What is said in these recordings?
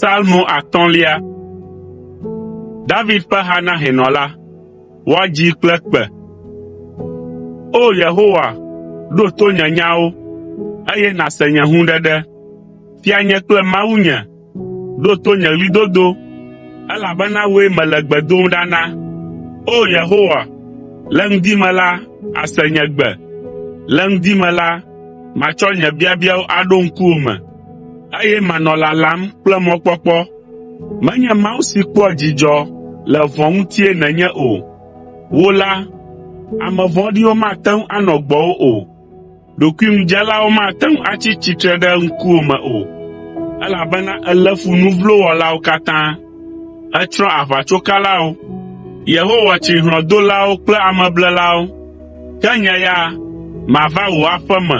Salmo atɔ̃lia. David ƒe ha na hɛnɔ la. Woadzi kple kpe. O Yehowa, ɖo to nye nyawo, eye nàse nye hũɖeɖe. Fianye kple Mawunye, ɖo to nye ɣlidodo, elabena wòe mele gbe dom ɖa na. O Yehowa, le ŋdi me la, àse nye gbe. Le ŋdi me la, matsɔ nye biabiawo aɖo ŋkuwòme, eye manɔ lalam kple mɔkpɔkpɔ. Menye Mawu si kpɔa dzidzɔ le vɔ̃ ŋutie nènye o. Wò la, ame vɔ̃ɖiwo mate ŋu anɔ gbɔwò o. Ɖokuiŋudzelawo mate ŋu atsi tsitre ɖe ŋkuwòme o, elabena èlé fu nu vlo wɔlawo katã. Ètsrɔ̃ aʋatsokalawo. Yehowa tsri hlɔ̃dolawo kple ameblelawo. Ke nye ya, mava wò aƒe me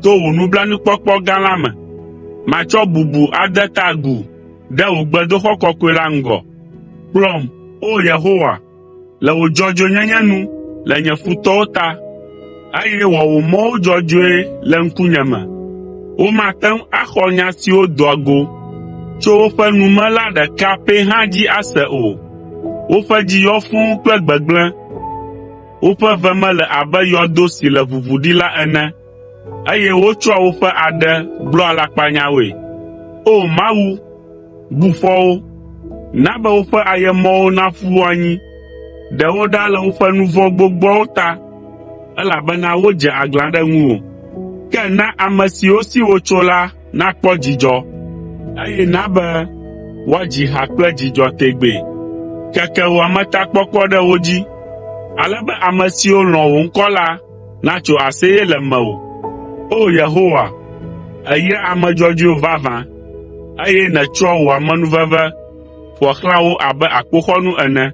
to wò nublanuikpɔkpɔ gã la me. Matsɔ bubu ade ta agu ɖe wò gbedoxɔ kɔkɔe la ŋgɔ. Kplɔm, o Yehowa, le wò dzɔdzɔenyenye nu le nye futɔwo ta, eye wɔ wò mɔwo dzɔdzɔe le ŋkunye me. Womate ŋu axɔ nya siwo doa go tso woƒe nume la ɖeka pɛ hã dzi ase o. Woƒe dzi yɔ fũu kple gbegblẽ. Woƒe ve mele abe yɔdo si le ʋuʋu ɖi la ene, eye wotsɔa woƒe aɖe gblɔa alakpanyawoe. O Mawu, bu fɔ wo, na be woƒe ayemɔwo naƒu wo anyi. Ɖewo ɖa le woƒe nu vɔ̃ gbogboawo ta, elabena wodze aglã ɖe ŋuwò. Ke na ame siwo si wò tso la nakpɔ dzidzɔ, eye na be woadzi ha kple dzidzɔ tegbee. Keke wò ametakpɔkpɔ ɖe wo dzi, ale be ame siwo lɔ̃ wò ŋkɔ la natso aseye le mewò. O Yehowa, èyra ame dzɔdzɔewo vavã, eye nètsɔa wò amenuveve ƒo xlã wo abe akpoxɔnu ene.